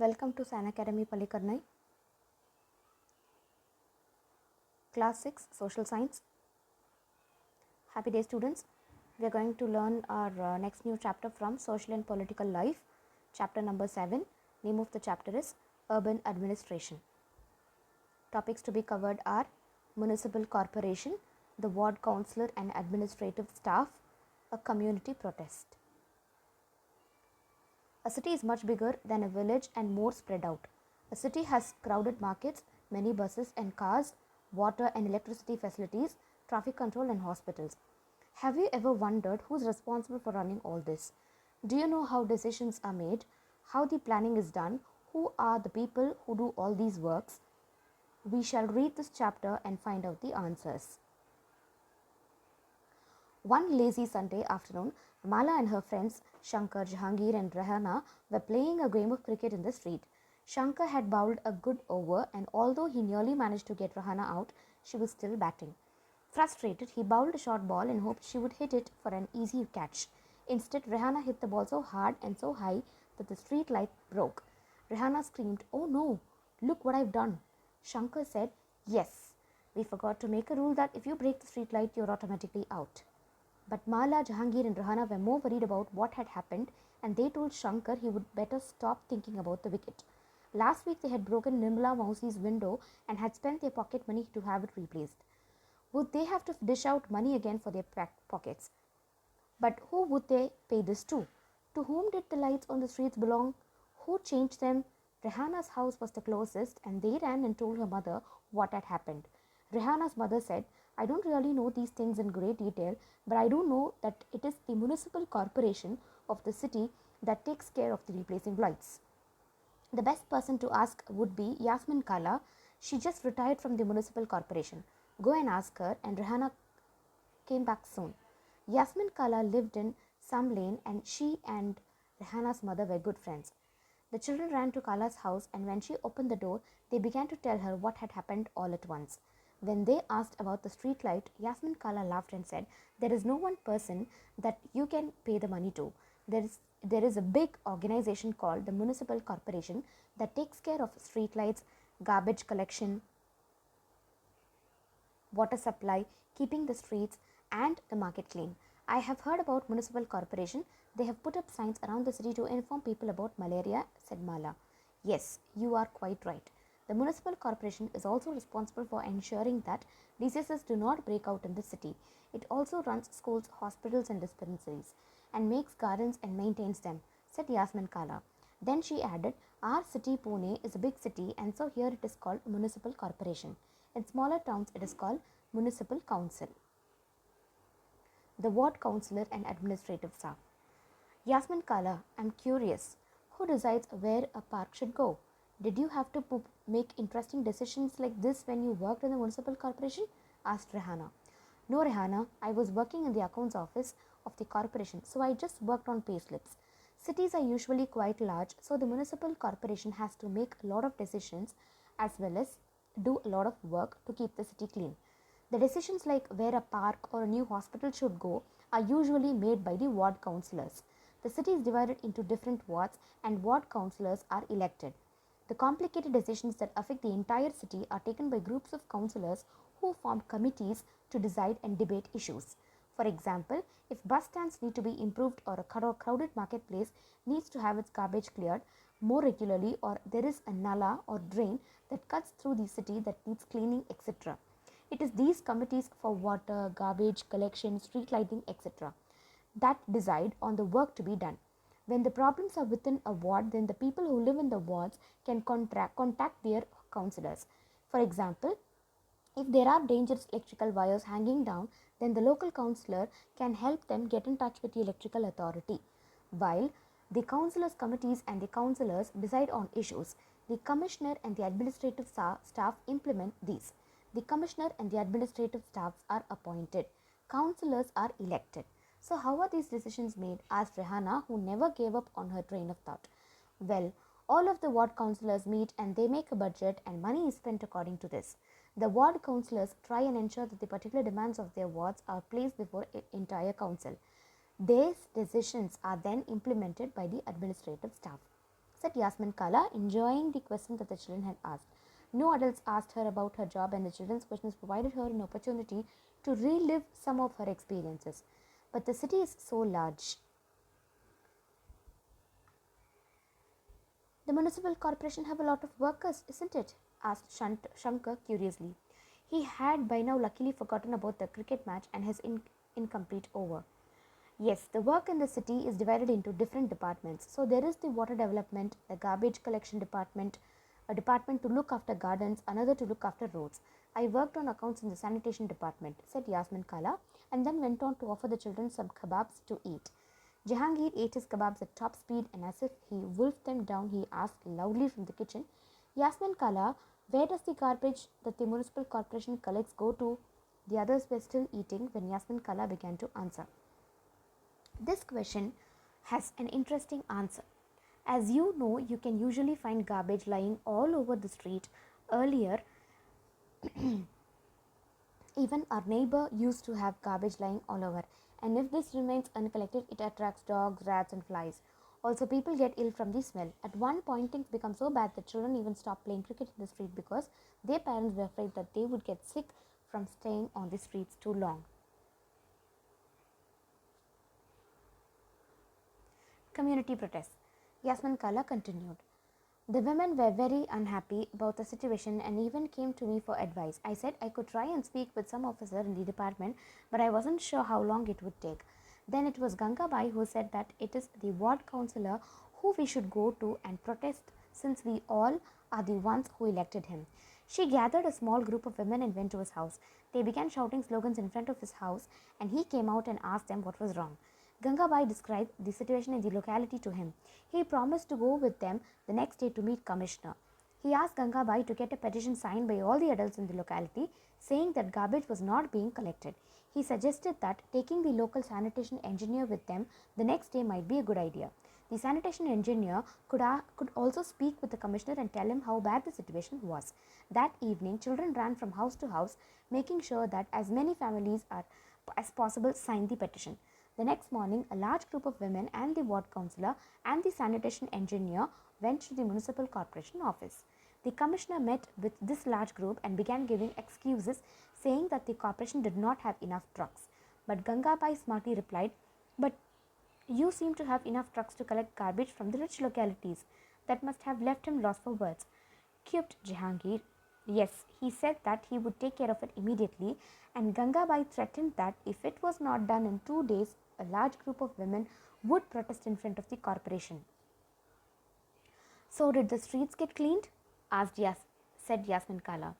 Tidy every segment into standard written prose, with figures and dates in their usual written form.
Welcome to San Academy Palikarnai. Class 6 Social Science. Happy day students. We are going to learn our next new chapter from Social and Political Life. Chapter number 7. Name of the chapter is Urban Administration. Topics to be covered are Municipal Corporation, the Ward Councillor and Administrative Staff, a community protest. A city is much bigger than a village and more spread out. A city has crowded markets, many buses and cars, water and electricity facilities, traffic control and hospitals. Have you ever wondered who's responsible for running all this? Do you know how decisions are made, how the planning is done, who are the people who do all these works? We shall read this chapter and find out the answers. One lazy Sunday afternoon, Mala and her friends Shankar, Jahangir and Rahana were playing a game of cricket in the street. Shankar had bowled a good over, and although he nearly managed to get Rahana out, she was still batting. Frustrated, he bowled a short ball in hopes she would hit it for an easy catch. Instead, Rahana hit the ball so hard and so high that the street light broke. Rahana screamed, "Oh no, look what I've done." Shankar said, "Yes, we forgot to make a rule that if you break the street light, you're automatically out." But Mala, Jahangir and Rahana were more worried about what had happened, and they told Shankar he would better stop thinking about the wicket. Last week they had broken Nirmala Mausi's window and had spent their pocket money to have it replaced. Would they have to dish out money again for their pockets? But who would they pay this to? To whom did the lights on the streets belong? Who changed them? Rehana's house was the closest, and they ran and told her mother what had happened. Rehana's mother said, "I don't really know these things in great detail, but I do know that it is the municipal corporation of the city that takes care of the replacing lights." The best person to ask would be Yasmin Kala. She just retired from the municipal corporation. Go and ask her, and Rehana came back soon. Yasmin Kala lived in some lane, and she and Rehana's mother were good friends. The children ran to Kala's house, and when she opened the door, they began to tell her what had happened all at once. When they asked about the street light, Yasmin Kala laughed and said, "There is no one person that you can pay the money to. There is a big organization called the Municipal Corporation that takes care of street lights, garbage collection, water supply, keeping the streets and the market clean. I have heard about Municipal Corporation. They have put up signs around the city to inform people about malaria," said Mala. "Yes, you are quite right. The Municipal Corporation is also responsible for ensuring that diseases do not break out in the city. It also runs schools, hospitals and dispensaries, and makes gardens and maintains them," said Yasmin Kala. Then she added, "Our city, Pune, is a big city, and so here it is called Municipal Corporation. In smaller towns, it is called Municipal Council." The Ward Councillor and Administrative Staff. Yasmin Kala, I'm curious. Who decides where a park should go? Did you have to make interesting decisions like this when you worked in the municipal corporation? Asked Rehana. No, Rehana, I was working in the accounts office of the corporation, so I just worked on payslips. Cities are usually quite large, so the municipal corporation has to make a lot of decisions as well as do a lot of work to keep the city clean. The decisions like where a park or a new hospital should go are usually made by the ward councillors. The city is divided into different wards, and ward councillors are elected. The complicated decisions that affect the entire city are taken by groups of councillors who form committees to decide and debate issues. For example, if bus stands need to be improved, or a crowded marketplace needs to have its garbage cleared more regularly, or there is a nala or drain that cuts through the city that needs cleaning, etc. It is these committees for water, garbage collection, street lighting, etc. that decide on the work to be done. When the problems are within a ward, then the people who live in the wards can contact their councillors. For example, if there are dangerous electrical wires hanging down, then the local councillor can help them get in touch with the electrical authority. While the councillors' committees and the councillors decide on issues, the commissioner and the administrative staff implement these. The commissioner and the administrative staffs are appointed. Councillors are elected. So how are these decisions made? Asked Rehana, who never gave up on her train of thought. Well, all of the ward councillors meet and they make a budget, and money is spent according to this. The ward councillors try and ensure that the particular demands of their wards are placed before the entire council. These decisions are then implemented by the administrative staff. said Yasmin Kala, enjoying the question that the children had asked. No adults asked her about her job, and the children's questions provided her an opportunity to relive some of her experiences. But the city is so large. The municipal corporation have a lot of workers, isn't it? Asked Shankar curiously. He had by now luckily forgotten about the cricket match and his incomplete over. Yes, the work in the city is divided into different departments. So there is the water development, the garbage collection department, a department to look after gardens, another to look after roads. I worked on accounts in the sanitation department, said Yasmin Kala, and then went on to offer the children some kebabs to eat. Jahangir ate his kebabs at top speed, and as if he wolfed them down, he asked loudly from the kitchen, Yasmin Kala, where does the garbage that the municipal corporation collects go to? The others were still eating when Yasmin Kala began to answer. This question has an interesting answer. As you know, you can usually find garbage lying all over the street. Earlier, even our neighbor used to have garbage lying all over. And if this remains uncollected, it attracts dogs, rats, and flies. Also, people get ill from the smell. At one point, things become so bad that children even stop playing cricket in the street because their parents were afraid that they would get sick from staying on the streets too long. Community protests. Yasmin Kala continued. The women were very unhappy about the situation and even came to me for advice. I said I could try and speak with some officer in the department, but I wasn't sure how long it would take. Then it was Gangabai who said that it is the ward councillor who we should go to and protest since we all are the ones who elected him. She gathered a small group of women and went to his house. They began shouting slogans in front of his house, and he came out and asked them what was wrong. Gangabai described the situation in the locality to him. He promised to go with them the next day to meet Commissioner. He asked Gangabai to get a petition signed by all the adults in the locality saying that garbage was not being collected. He suggested that taking the local sanitation engineer with them the next day might be a good idea. The sanitation engineer could also speak with the commissioner and tell him how bad the situation was. That evening, children ran from house to house, making sure that as many families as possible signed the petition. The next morning, a large group of women and the ward councillor and the sanitation engineer went to the municipal corporation office. The commissioner met with this large group and began giving excuses, saying that the corporation did not have enough trucks. But Gangabai smartly replied, "But you seem to have enough trucks to collect garbage from the rich localities." That must have left him lost for words. Quipped Jahangir. Yes, he said that he would take care of it immediately, and Gangabai threatened that if it was not done in 2 days, a large group of women would protest in front of the corporation. So, did the streets get cleaned? Said Yasmin Kala.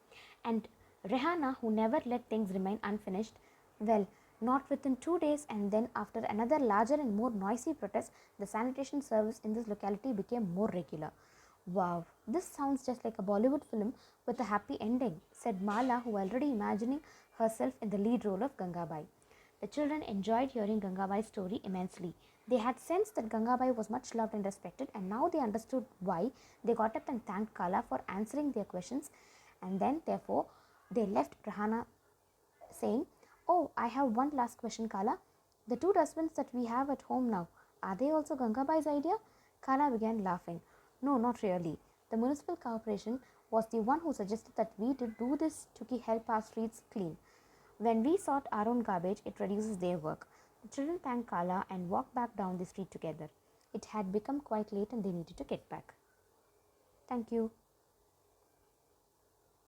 And Rehana, who never let things remain unfinished, well, not within 2 days, and then after another larger and more noisy protest, the sanitation service in this locality became more regular. Wow, this sounds just like a Bollywood film with a happy ending, said Mala, who already imagining herself in the lead role of Gangabai. The children enjoyed hearing Gangabai's story immensely. They had sensed that Gangabai was much loved and respected, and now they understood why. They got up and thanked Kala for answering their questions, and then, therefore, they left Rahana saying, "Oh, I have one last question, Kala. The two dustbins that we have at home now, are they also Gangabai's idea?" Kala began laughing. "No, not really. The municipal corporation was the one who suggested that we did do this to help our streets clean. When we sort our own garbage, it reduces their work." The children thanked Kala and walked back down the street together. It had become quite late and they needed to get back. Thank you.